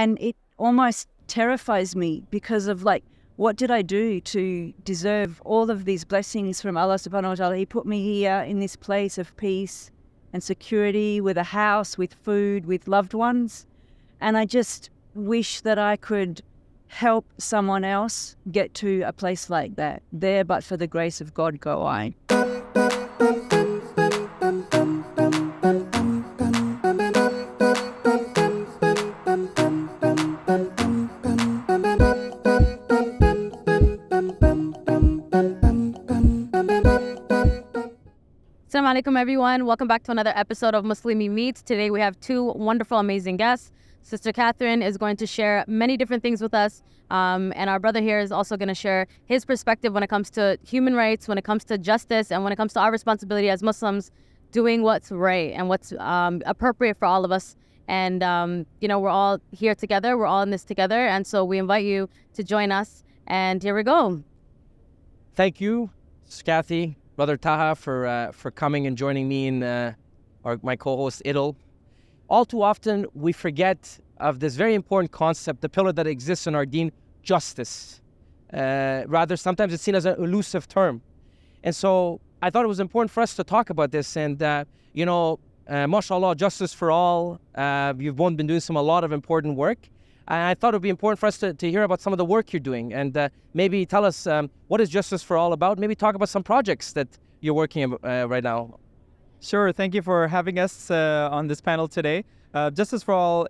And it almost terrifies me because of like, what did I do to deserve all of these blessings from Allah subhanahu wa ta'ala? He put me here in this place of peace and security, with a house, with food, with loved ones. And I just wish that I could help someone else get to a place like that. There, but for the grace of God, go I. Assalamu alaikum, everyone. Welcome back to another episode of Muslimi Meets. Today we have two wonderful, amazing guests. Sister Katherine is going to share many different things with us. And our brother here is also going to share his perspective when it comes to human rights, when it comes to justice, and when it comes to our responsibility as Muslims doing what's right and what's appropriate for all of us. And, we're all here together. We're all in this together. And so we invite you to join us. And here we go. Thank you, Kathy, Brother Taha, for coming and joining me and my co-host Idil. All too often, we forget of this very important concept, the pillar that exists in our deen, justice. Rather, sometimes it's seen as an elusive term. And so I thought it was important for us to talk about this. And, mashallah, justice for all. You've both been doing a lot of important work. And I thought it would be important for us to hear about some of the work you're doing. And maybe tell us, what is Justice for All about? Maybe talk about some projects that you're working on right now. Sure. Thank you for having us on this panel today. Justice for All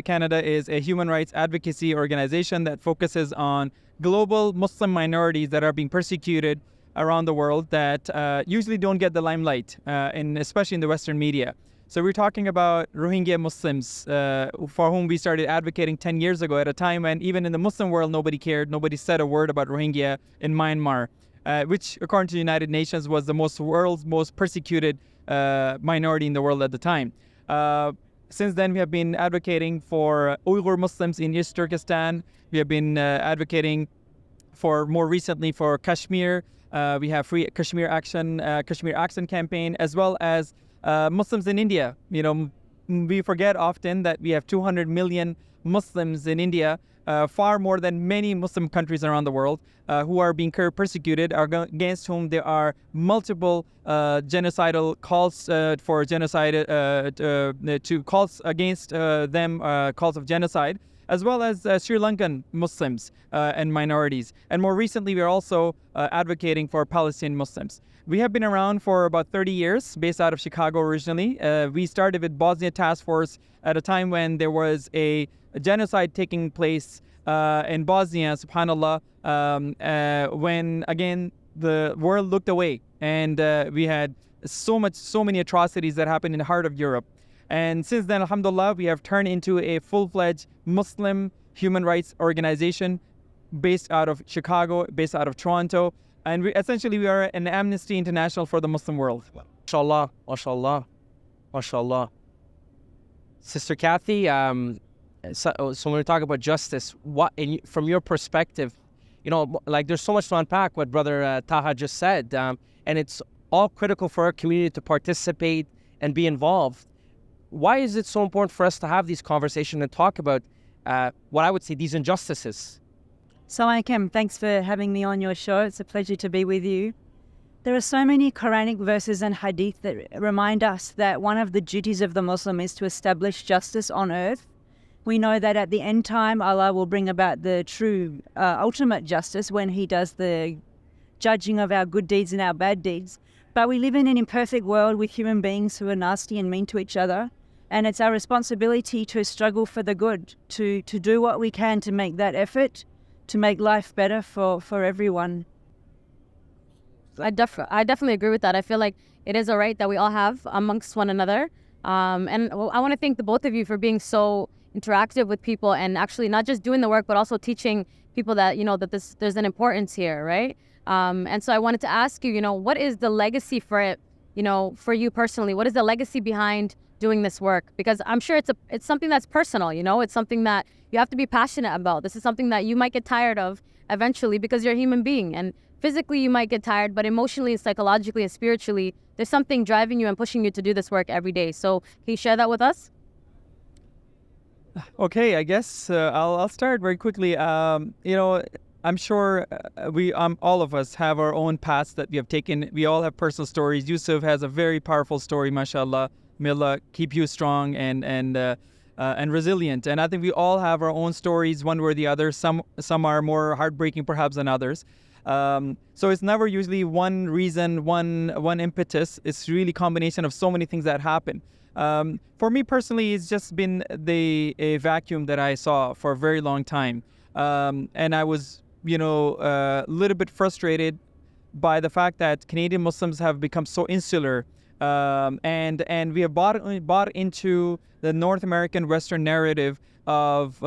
Canada is a human rights advocacy organization that focuses on global Muslim minorities that are being persecuted around the world that usually don't get the limelight, especially in the Western media. So we're talking about Rohingya Muslims for whom we started advocating 10 years ago at a time when even in the Muslim world nobody cared, nobody said a word about Rohingya in Myanmar, which according to the United Nations was the world's most persecuted minority in the world at the time. Since then, we have been advocating for Uyghur Muslims in East Turkestan. We have been advocating more recently for Kashmir. We have Free Kashmir Action campaign, as well as Muslims in India. We forget often that we have 200 million Muslims in India, far more than many Muslim countries around the world, who are being persecuted, against whom there are multiple genocidal calls for genocide, to calls against them, calls of genocide, as well as Sri Lankan Muslims and minorities. And more recently, we are also advocating for Palestinian Muslims. We have been around for about 30 years, based out of Chicago originally. We started with Bosnia Task Force at a time when there was a genocide taking place in Bosnia, subhanAllah, when again the world looked away, and we had so many atrocities that happened in the heart of Europe. And since then, alhamdulillah, we have turned into a full-fledged Muslim human rights organization based out of Chicago, based out of Toronto. And we are an Amnesty International for the Muslim world. MashaAllah, MashaAllah, MashaAllah. Sister Kathy, so when we talk about justice, from your perspective, there's so much to unpack what Brother Taha just said, and it's all critical for our community to participate and be involved. Why is it so important for us to have these conversations and talk about what I would say these injustices? Assalamu alaikum. Thanks for having me on your show. It's a pleasure to be with you. There are so many Quranic verses and hadith that remind us that one of the duties of the Muslim is to establish justice on earth. We know that at the end time, Allah will bring about the true ultimate justice when He does the judging of our good deeds and our bad deeds. But we live in an imperfect world with human beings who are nasty and mean to each other. And it's our responsibility to struggle for the good, to do what we can to make that effort, to make life better for everyone. I definitely agree with that. I feel like it is a right that we all have amongst one another. And I want to thank the both of you for being so interactive with people and actually not just doing the work, but also teaching people that, that there's an importance here, right? And so I wanted to ask you, what is the legacy for it, for you personally? What is the legacy behind doing this work? Because I'm sure it's something that's personal, it's something that you have to be passionate about. This is something that you might get tired of eventually because you're a human being, and physically you might get tired, but emotionally, psychologically, and spiritually, there's something driving you and pushing you to do this work every day. So can you share that with us? Okay, I guess I'll start very quickly. I'm sure we all of us have our own paths that we have taken. We all have personal stories. Yusuf has a very powerful story, mashallah. May Allah keep you strong and resilient. And I think we all have our own stories, one way or the other. Some are more heartbreaking, perhaps, than others. So it's never usually one reason, one impetus. It's really combination of so many things that happen. For me personally, it's just been a vacuum that I saw for a very long time. And I was, a little bit frustrated by the fact that Canadian Muslims have become so insular. And we have bought into the North American Western narrative of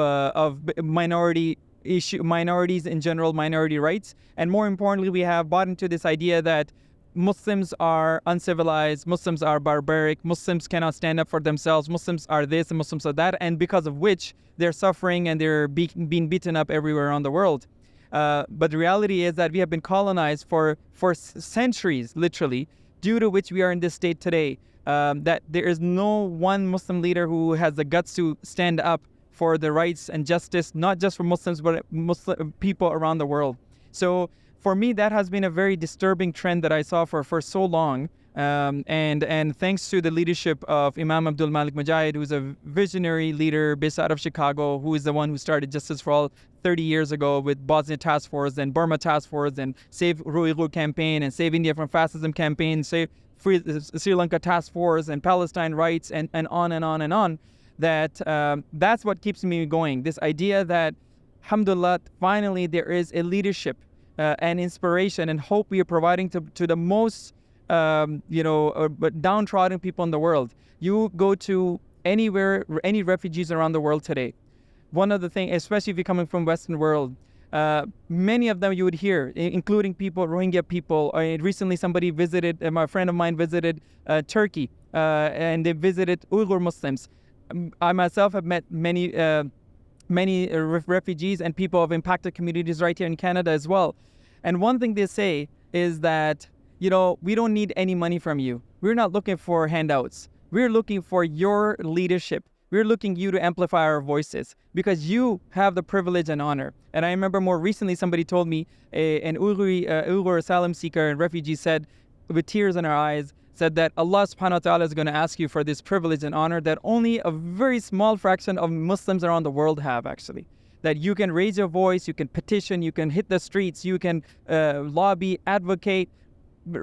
minorities in general, minority rights. And more importantly, we have bought into this idea that Muslims are uncivilized, Muslims are barbaric, Muslims cannot stand up for themselves, Muslims are this and Muslims are that, and because of which they're suffering and they're being beaten up everywhere around the world. But the reality is that we have been colonized for centuries, literally, due to which we are in this state today. That there is no one Muslim leader who has the guts to stand up for the rights and justice, not just for Muslims, but Muslim people around the world. So for me, that has been a very disturbing trend that I saw for so long. And thanks to the leadership of Imam Abdul Malik Mujahid, who's a visionary leader based out of Chicago, who is the one who started Justice for All 30 years ago with Bosnia Task Force and Burma Task Force and Save Uyghur campaign and Save India from Fascism campaign, Save Sri Lanka Task Force and Palestine rights and on and on and on. That's what keeps me going. This idea that, alhamdulillah, finally there is a leadership and inspiration and hope we are providing to the most downtrodden people in the world. You go to anywhere, any refugees around the world today. One of the things, especially if you're coming from Western world, many of them you would hear, including people, Rohingya people. Recently, my friend of mine visited Turkey, and they visited Uyghur Muslims. I myself have met many refugees and people of impacted communities right here in Canada as well. And one thing they say is that, we don't need any money from you. We're not looking for handouts. We're looking for your leadership. We're looking you to amplify our voices because you have the privilege and honor. And I remember more recently somebody told me, an Uyghur asylum seeker and refugee said, with tears in her eyes, said that Allah subhanahu wa ta'ala is going to ask you for this privilege and honor that only a very small fraction of Muslims around the world have, actually. That you can raise your voice, you can petition, you can hit the streets, you can lobby, advocate,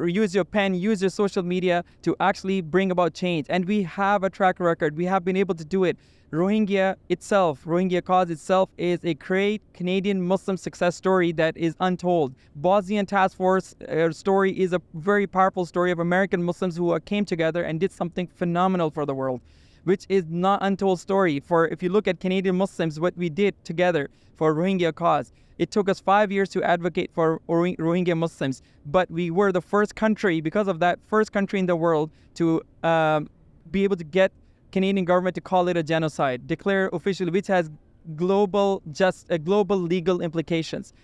use your pen, use your social media to actually bring about change. And we have a track record. We have been able to do it. Rohingya cause itself is a great Canadian Muslim success story that is untold. Bosnian Task Force story is a very powerful story of American Muslims who came together and did something phenomenal for the world, which is not untold story. For if you look at Canadian Muslims, what we did together for Rohingya cause, it took us 5 years to advocate for Rohingya Muslims, but we were the first country, because of that, first country in the world to be able to get Canadian government to call it a genocide, declare officially, which has global legal implications.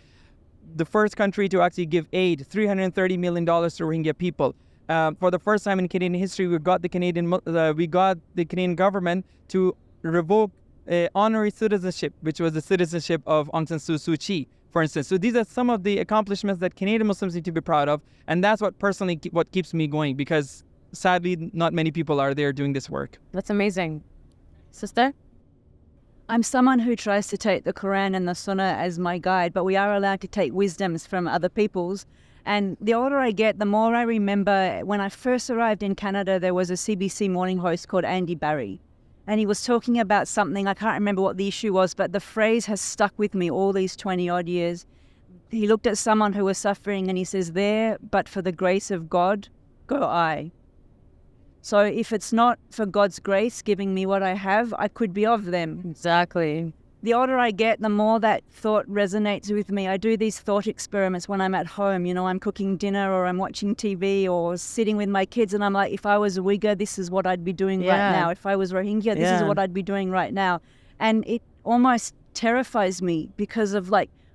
The first country to actually give aid, $330 million to Rohingya people. For the first time in Canadian history, we got the Canadian government to revoke honorary citizenship, which was the citizenship of Aung San Suu Kyi, for instance. So these are some of the accomplishments that Canadian Muslims need to be proud of, and that's what personally what keeps me going, because sadly not many people are there doing this work. That's amazing. Sister? I'm someone who tries to take the Quran and the Sunnah as my guide, but we are allowed to take wisdoms from other people's. And the older I get, the more I remember when I first arrived in Canada, there was a CBC morning host called Andy Barry. And he was talking about something, I can't remember what the issue was, but the phrase has stuck with me all these 20 odd years. He looked at someone who was suffering and he says, "There, but for the grace of God, go I." So if it's not for God's grace giving me what I have, I could be of them. Exactly. The older I get, the more that thought resonates with me. I do these thought experiments when I'm at home. I'm cooking dinner or I'm watching TV or sitting with my kids, and I'm like, if I was a Uyghur, this is what I'd be doing right now. If I was Rohingya, this is what I'd be doing right now. And it almost terrifies me because of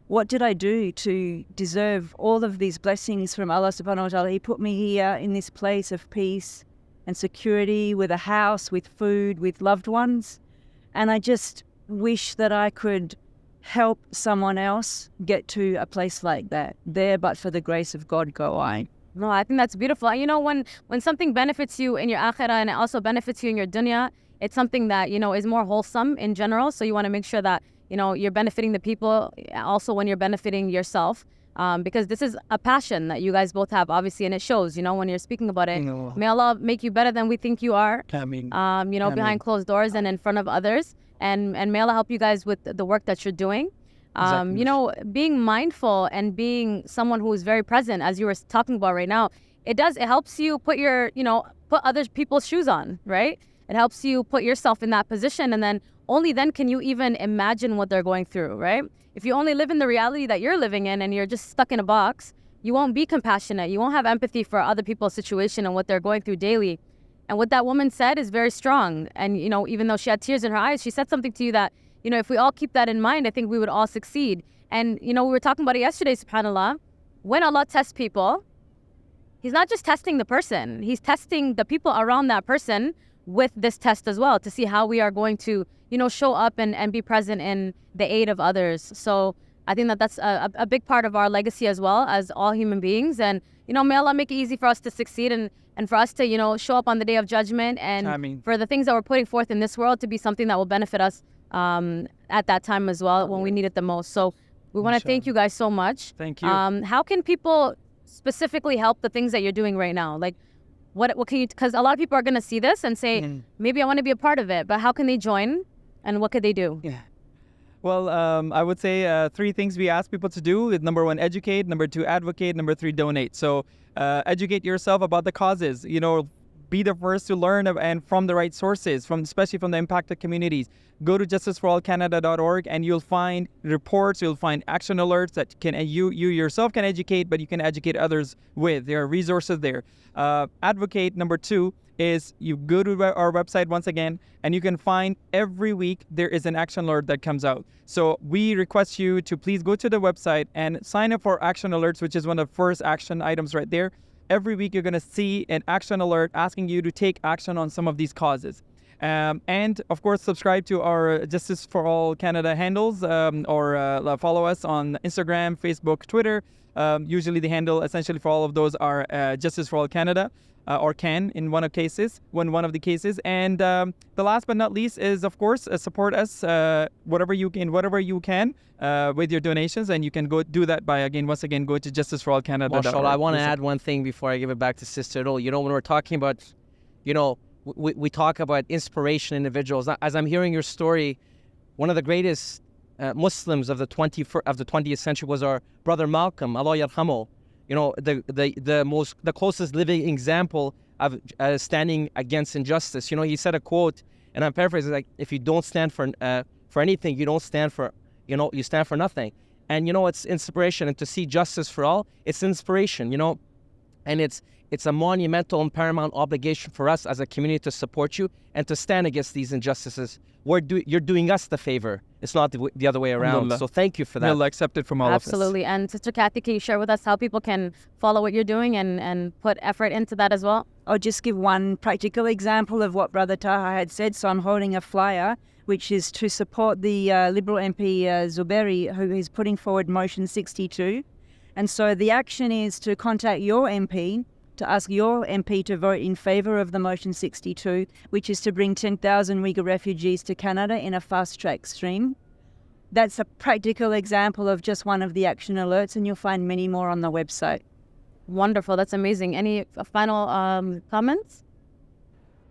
what did I do to deserve all of these blessings from Allah subhanahu wa ta'ala? He put me here in this place of peace and security, with a house, with food, with loved ones. And I just wish that I could help someone else get to a place like that. There, but for the grace of God, go I. No, I think that's beautiful. And when something benefits you in your akhirah and it also benefits you in your dunya, it's something that, is more wholesome in general. So you want to make sure that, you're benefiting the people also when you're benefiting yourself. Because this is a passion that you guys both have, obviously, and it shows, when you're speaking about it. May Allah make you better than we think you are, behind closed doors and in front of others. And may Allah help you guys with the work that you're doing. Exactly. Being mindful and being someone who is very present, as you were talking about right now, it helps you put put other people's shoes on, right? It helps you put yourself in that position, and then only then can you even imagine what they're going through, right? If you only live in the reality that you're living in and you're just stuck in a box, you won't be compassionate. You won't have empathy for other people's situation and what they're going through daily. And what that woman said is very strong. And, even though she had tears in her eyes, she said something to you that, if we all keep that in mind, I think we would all succeed. And, we were talking about it yesterday, subhanAllah. When Allah tests people, He's not just testing the person. He's testing the people around that person with this test as well to see how we are going to, show up and be present in the aid of others. So I think that that's a big part of our legacy as well as all human beings. And, may Allah make it easy for us to succeed and for us to, show up on the day of judgment and for the things that we're putting forth in this world to be something that will benefit us at that time as well when we need it the most. So we want to thank you guys so much. Thank you. How can people specifically help the things that you're doing right now? Like, what can you, because a lot of people are going to see this and say, maybe I want to be a part of it, but how can they join and what could they do? Yeah. Well, I would say 3 things we ask people to do is: number 1, educate; number 2, advocate; number 3, donate. So educate yourself about the causes. Be the first to learn and from the right sources, especially from the impacted communities. Go to justiceforallcanada.org and you'll find reports, you'll find action alerts that you yourself can educate, but you can educate others with. There are resources there. Advocate, number 2, is you go to our website once again and you can find every week there is an action alert that comes out. So we request you to please go to the website and sign up for action alerts, which is one of the first action items right there. Every week you're going to see an action alert asking you to take action on some of these causes. And of course, subscribe to our Justice for All Canada handles or follow us on Instagram, Facebook, Twitter. Usually the handle essentially for all of those are Justice for All Canada or CAN in one of the cases. And the last but not least is, of course, support us whatever you can with your donations. And you can go do that by, once again, go to justiceforallcanada.org. Mashallah, I want to add one thing before I give it back to Sister Idol. When we're talking about, we talk about inspiration individuals. As I'm hearing your story, one of the greatest Muslims of the 20th century was our brother Malcolm, Allah yarhamu. The closest living example of standing against injustice. He said a quote, and I'm paraphrasing, like, if you don't stand for anything, you don't stand for, you stand for nothing. And it's inspiration, and to see justice for all, it's inspiration. And it's a monumental and paramount obligation for us as a community to support you and to stand against these injustices. You're doing us the favor. It's not the other way around. So thank you for that. We'll accept it from all of us. Absolutely. And Sister Kathy, can you share with us how people can follow what you're doing and put effort into that as well? I'll just give one practical example of what Brother Taha had said. So I'm holding a flyer, which is to support the Liberal MP Zuberi, who is putting forward Motion 62. And so the action is to contact your MP, to ask your MP to vote in favour of the Motion 62, which is to bring 10,000 Uyghur refugees to Canada in a fast-track stream. That's a practical example of just one of the action alerts, and you'll find many more on the website. Wonderful. That's amazing. Any final comments?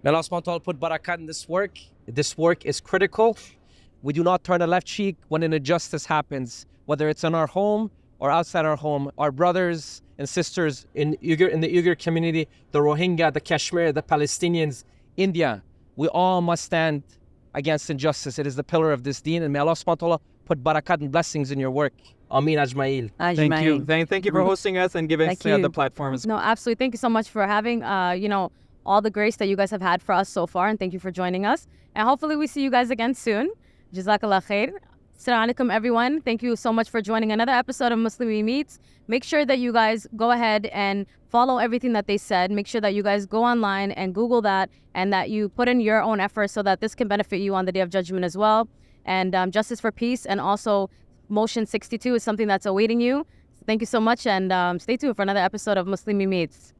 May Allah subhanahu wa ta'ala put barakat in this work. This work is critical. We do not turn a left cheek when an injustice happens, whether it's in our home or outside our home. Our brothers and sisters in the Uyghur community, the Rohingya, the Kashmir, the Palestinians, India, we all must stand against injustice. It is the pillar of this deen, and may Allah subhanahu wa ta'ala put barakat and blessings in your work. Ameen ajma'il. Thank you. Thank you for hosting us and giving us the platforms. No, absolutely. Thank you so much for having, all the grace that you guys have had for us so far, and thank you for joining us. And hopefully we see you guys again soon. Jazakallah khair. Assalamu alaikum, everyone. Thank you so much for joining another episode of Muslimi Meets. Make sure that you guys go ahead and follow everything that they said. Make sure that you guys go online and Google that and that you put in your own efforts so that this can benefit you on the Day of Judgment as well. and justice for peace, and also Motion 62 is something that's awaiting you. So thank you so much, and stay tuned for another episode of Muslimi Meets.